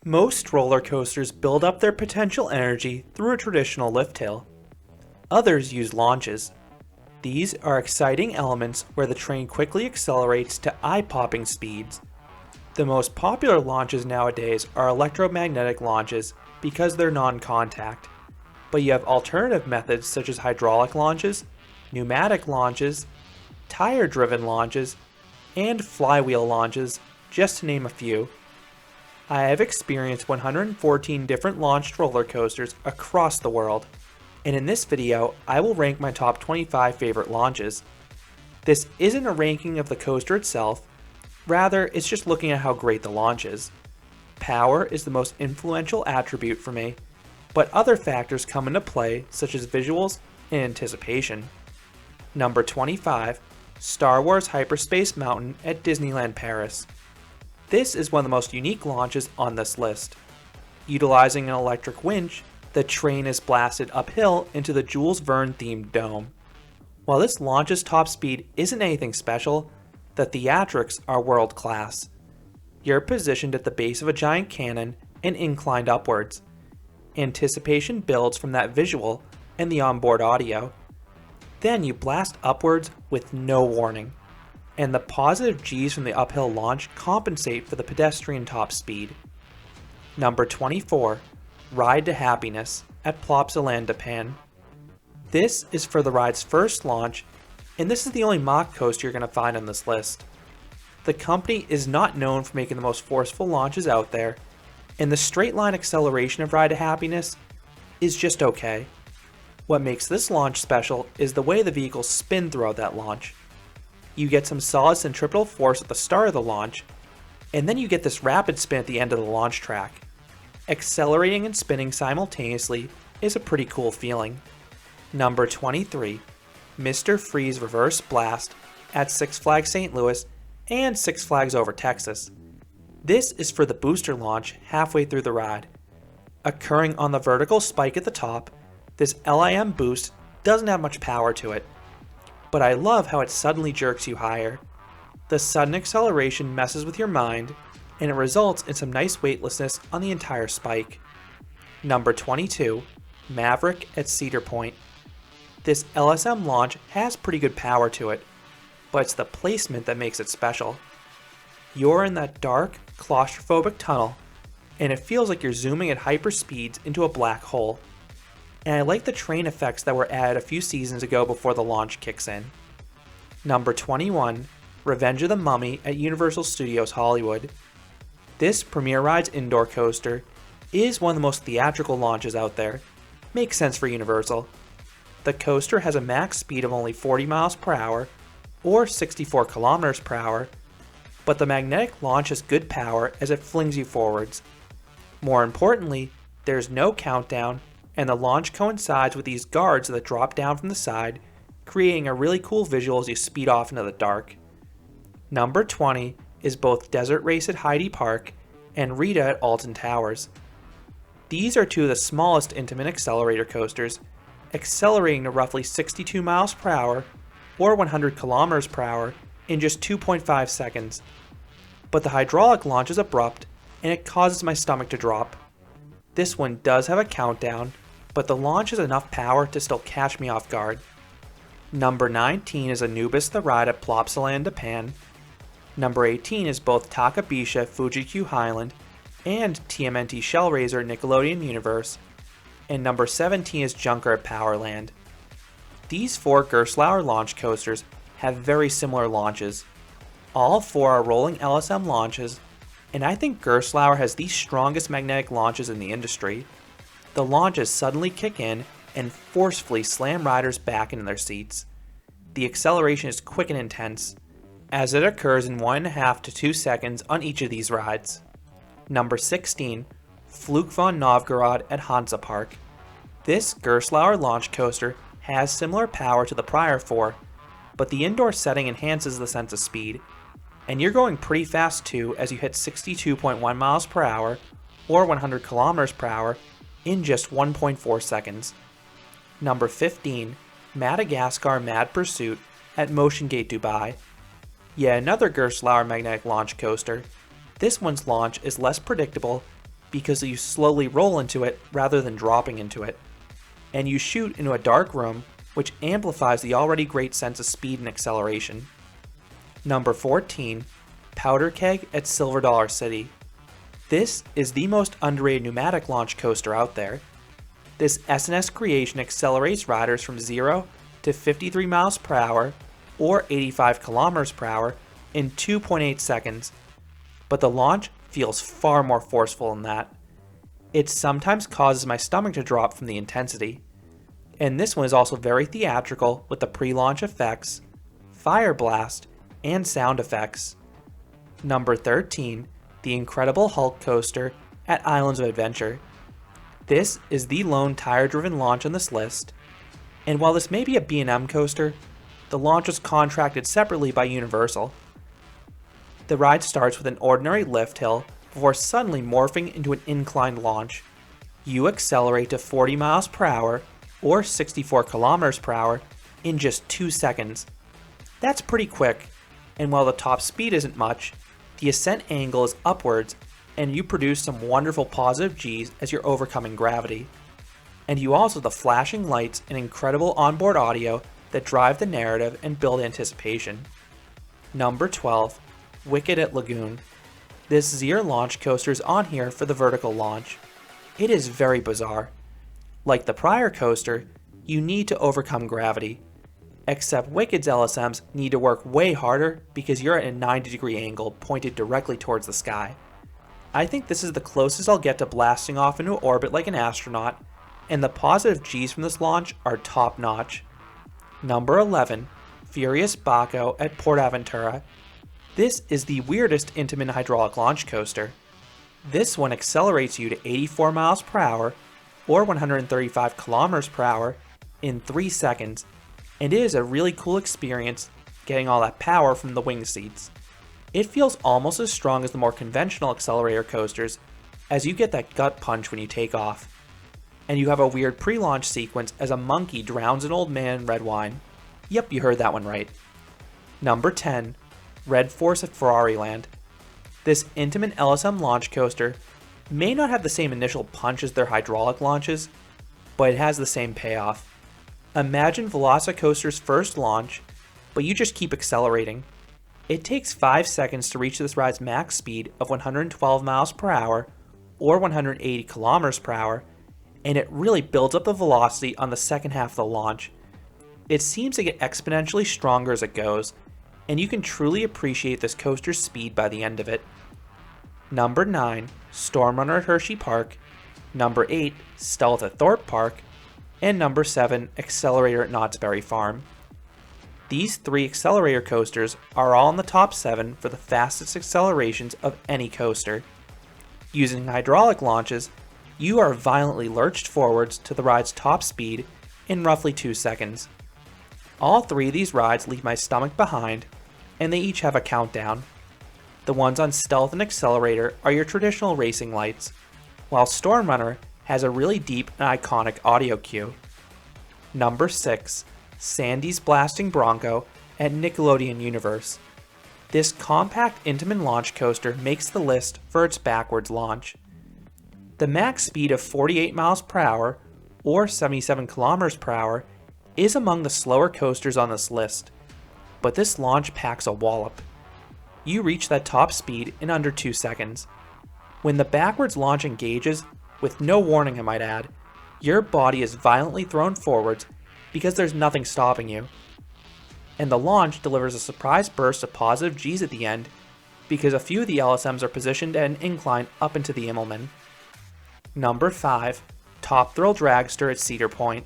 Most roller coasters build up their potential energy through a traditional lift hill. Others use launches. These are exciting elements where the train quickly accelerates to eye-popping speeds. The most popular launches nowadays are electromagnetic launches because they're non-contact. But you have alternative methods such as hydraulic launches, pneumatic launches, tire-driven launches, and flywheel launches, just to name a few. I have experienced 114 different launched roller coasters across the world, and in this video I will rank my top 25 favorite launches. This isn't a ranking of the coaster itself, rather it's just looking at how great the launch is. Power is the most influential attribute for me, but other factors come into play such as visuals and anticipation. Number 25, Star Wars Hyperspace Mountain at Disneyland Paris. This is one of the most unique launches on this list. Utilizing an electric winch, the train is blasted uphill into the Jules Verne themed dome. While this launch's top speed isn't anything special, the theatrics are world class. You're positioned at the base of a giant cannon and inclined upwards. Anticipation builds from that visual and the onboard audio. Then you blast upwards with no warning, and the positive G's from the uphill launch compensate for the pedestrian top speed. Number 24, Ride to Happiness at Plopsaland'de Panne. This is for the ride's first launch, and this is the only mock coaster you're going to find on this list. The company is not known for making the most forceful launches out there, and the straight line acceleration of Ride to Happiness is just okay. What makes this launch special is the way the vehicles spin throughout that launch. You get some solid centripetal force at the start of the launch, and then you get this rapid spin at the end of the launch track. Accelerating and spinning simultaneously is a pretty cool feeling. Number 23, Mr. Freeze Reverse Blast at Six Flags St. Louis and Six Flags Over Texas. This is for the booster launch halfway through the ride. Occurring on the vertical spike at the top, this LIM boost doesn't have much power to it, but I love how it suddenly jerks you higher. The sudden acceleration messes with your mind, and it results in some nice weightlessness on the entire spike. Number 22, Maverick at Cedar Point. This LSM launch has pretty good power to it, but it's the placement that makes it special. You're in that dark, claustrophobic tunnel, and it feels like you're zooming at hyper speeds into a black hole. And I like the train effects that were added a few seasons ago before the launch kicks in. Number 21, Revenge of the Mummy at Universal Studios Hollywood. This Premier Rides indoor coaster is one of the most theatrical launches out there. Makes sense for Universal. The coaster has a max speed of only 40 miles per hour or 64 kilometers per hour, but the magnetic launch has good power as it flings you forwards. More importantly, there's no countdown, and the launch coincides with these guards that drop down from the side, creating a really cool visual as you speed off into the dark. Number 20 is both Desert Race at Heidi Park and Rita at Alton Towers. These are two of the smallest intimate accelerator coasters, accelerating to roughly 62 miles per hour or 100 kilometers per hour in just 2.5 seconds. But the hydraulic launch is abrupt, and it causes my stomach to drop. This one does have a countdown, but the launch has enough power to still catch me off guard. Number 19 is Anubis the Ride at Plopsaland'de Panne. Number 18 is both Takabisha Fuji-Q Highland and TMNT Shellraiser Nickelodeon Universe. And number 17 is Junker at PowerLand. These four Gerstlauer launch coasters have very similar launches. All four are rolling LSM launches, and I think Gerstlauer has the strongest magnetic launches in the industry. The launches suddenly kick in and forcefully slam riders back into their seats. The acceleration is quick and intense, as it occurs in 1.5 to 2 seconds on each of these rides. Number 16, Fluch von Novgorod at Hansa Park. This Gerstlauer launch coaster has similar power to the prior four, but the indoor setting enhances the sense of speed, and you're going pretty fast too as you hit 62.1 miles per hour or 100 kilometers per hour in just 1.4 seconds. Number 15, Madagascar Mad Pursuit at Motiongate Dubai. Yet another Gerstlauer magnetic launch coaster. This one's launch is less predictable because you slowly roll into it rather than dropping into it. And you shoot into a dark room, which amplifies the already great sense of speed and acceleration. Number 14, Powder Keg at Silver Dollar City. This is the most underrated pneumatic launch coaster out there. This S&S creation accelerates riders from 0 to 53 miles per hour or 85 kilometers per hour in 2.8 seconds, but the launch feels far more forceful than that. It sometimes causes my stomach to drop from the intensity. And this one is also very theatrical with the pre-launch effects, fire blast, and sound effects. Number 13, the Incredible Hulk Coaster at Islands of Adventure. This is the lone tire-driven launch on this list, and while this may be a B&M coaster, the launch was contracted separately by Universal. The ride starts with an ordinary lift hill before suddenly morphing into an inclined launch. You accelerate to 40 miles per hour or 64 kilometers per hour in just 2 seconds. That's pretty quick, and while the top speed isn't much, the ascent angle is upwards and you produce some wonderful positive G's as you're overcoming gravity. And you also have the flashing lights and incredible onboard audio that drive the narrative and build anticipation. Number 12, Wicked at Lagoon. This Zero launch coaster is on here for the vertical launch. It is very bizarre. Like the prior coaster, you need to overcome gravity. Except Wicked's LSMs need to work way harder because you're at a 90-degree angle pointed directly towards the sky. I think this is the closest I'll get to blasting off into orbit like an astronaut, and the positive G's from this launch are top notch. Number 11, Furious Baco at PortAventura. This is the weirdest Intamin hydraulic launch coaster. This one accelerates you to 84 miles per hour or 135 kilometers per hour in 3 seconds, and it is a really cool experience getting all that power from the wing seats. It feels almost as strong as the more conventional accelerator coasters, as you get that gut punch when you take off. And you have a weird pre-launch sequence as a monkey drowns an old man in red wine. Yep, you heard that one right. Number 10, Red Force at Ferrari Land. This Intamin LSM launch coaster may not have the same initial punch as their hydraulic launches, but it has the same payoff. Imagine Velocicoaster's first launch, but you just keep accelerating. It takes 5 seconds to reach this ride's max speed of 112 miles per hour or 180 kilometers per hour, and it really builds up the velocity on the second half of the launch. It seems to get exponentially stronger as it goes, and you can truly appreciate this coaster's speed by the end of it. Number 9, Storm Runner at Hershey Park. Number 8, Stealth at Thorpe Park. And number 7, Xcelerator at Knott's Berry Farm. These 3 accelerator coasters are all in the top 7 for the fastest accelerations of any coaster. Using hydraulic launches, you are violently lurched forwards to the ride's top speed in roughly 2 seconds. All 3 of these rides leave my stomach behind, and they each have a countdown. The ones on Stealth and Xcelerator are your traditional racing lights, while Storm Runner has a really deep and iconic audio cue. Number 6, Sandy's Blasting Bronco at Nickelodeon Universe. This compact Intamin launch coaster makes the list for its backwards launch. The max speed of 48 miles per hour or 77 kilometers per hour is among the slower coasters on this list, but this launch packs a wallop. You reach that top speed in under 2 seconds. When the backwards launch engages, with no warning I might add, your body is violently thrown forwards because there's nothing stopping you. And the launch delivers a surprise burst of positive G's at the end because a few of the LSMs are positioned at an incline up into the Immelman. Number 5, Top Thrill Dragster at Cedar Point.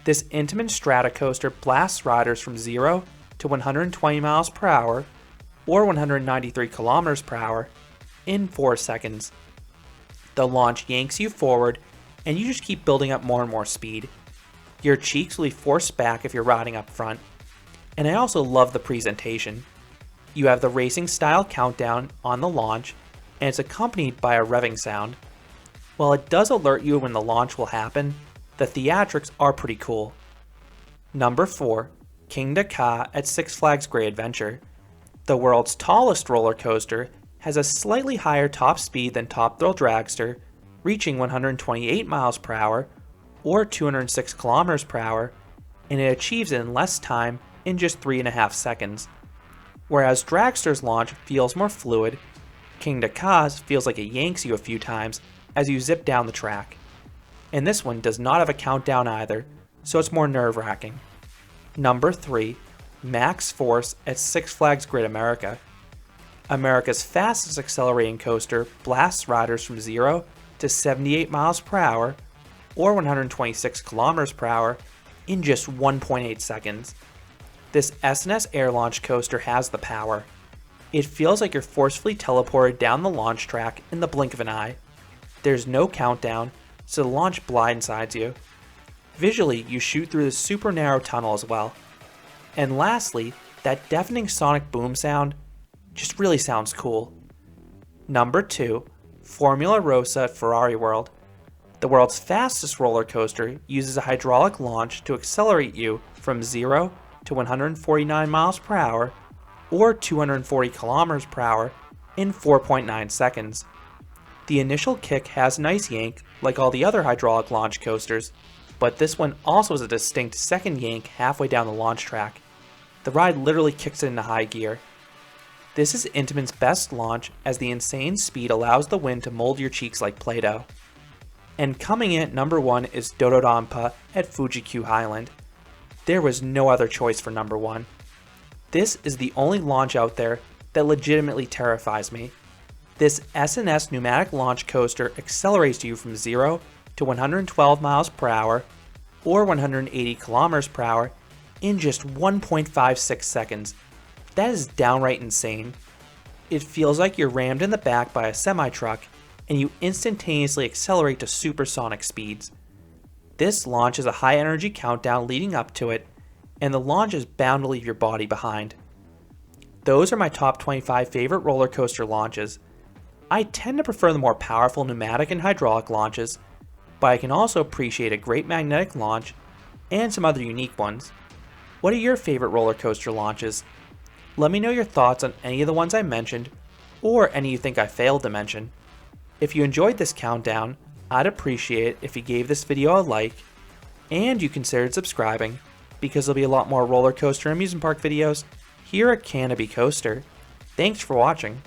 This Intamin Strata coaster blasts riders from 0 to 120 miles per hour or 193 kilometers per hour in 4 seconds. The launch yanks you forward and you just keep building up more and more speed. Your cheeks will be forced back if you're riding up front. And I also love the presentation. You have the racing style countdown on the launch, and it's accompanied by a revving sound. While it does alert you when the launch will happen, the theatrics are pretty cool. Number 4, Kingda at Six Flags Great Adventure. The world's tallest roller coaster has a slightly higher top speed than top Thrill Dragster, reaching 128 miles per hour or 206 kilometers per hour, and it achieves it in less time in just 3.5 seconds. Whereas Dragster's launch feels more fluid, Kingda's feels like it yanks you a few times as you zip down the track. And this one does not have a countdown either, so it's more nerve-wracking. Number 3, Max Force at Six Flags Great America. America's fastest accelerating coaster blasts riders from 0 to 78 miles per hour or 126 kilometers per hour in just 1.8 seconds. This S&S air launch coaster has the power. It feels like you're forcefully teleported down the launch track in the blink of an eye. There's no countdown, so the launch blindsides you. Visually, you shoot through the super narrow tunnel as well. And lastly, that deafening sonic boom sound just really sounds cool. Number 2, Formula Rossa at Ferrari World. The world's fastest roller coaster uses a hydraulic launch to accelerate you from 0 to 149 miles per hour or 240 kilometers per hour in 4.9 seconds. The initial kick has a nice yank like all the other hydraulic launch coasters, but this one also has a distinct second yank halfway down the launch track. The ride literally kicks it into high gear. This is Intamin's best launch as the insane speed allows the wind to mold your cheeks like Play-Doh. And coming in at number 1 is Do-dodonpa at Fuji-Q Highland. There was no other choice for number 1. This is the only launch out there that legitimately terrifies me. This S&S pneumatic launch coaster accelerates you from 0 to 112 miles per hour or 180 kilometers per hour in just 1.56 seconds. That is downright insane. It feels like you're rammed in the back by a semi-truck and you instantaneously accelerate to supersonic speeds. This launch has a high energy countdown leading up to it, and the launch is bound to leave your body behind. Those are my top 25 favorite roller coaster launches. I tend to prefer the more powerful pneumatic and hydraulic launches, but I can also appreciate a great magnetic launch and some other unique ones. What are your favorite roller coaster launches? Let me know your thoughts on any of the ones I mentioned, or any you think I failed to mention. If you enjoyed this countdown, I'd appreciate it if you gave this video a like, and you considered subscribing, because there'll be a lot more roller coaster and amusement park videos here at Canada Coaster. Thanks for watching.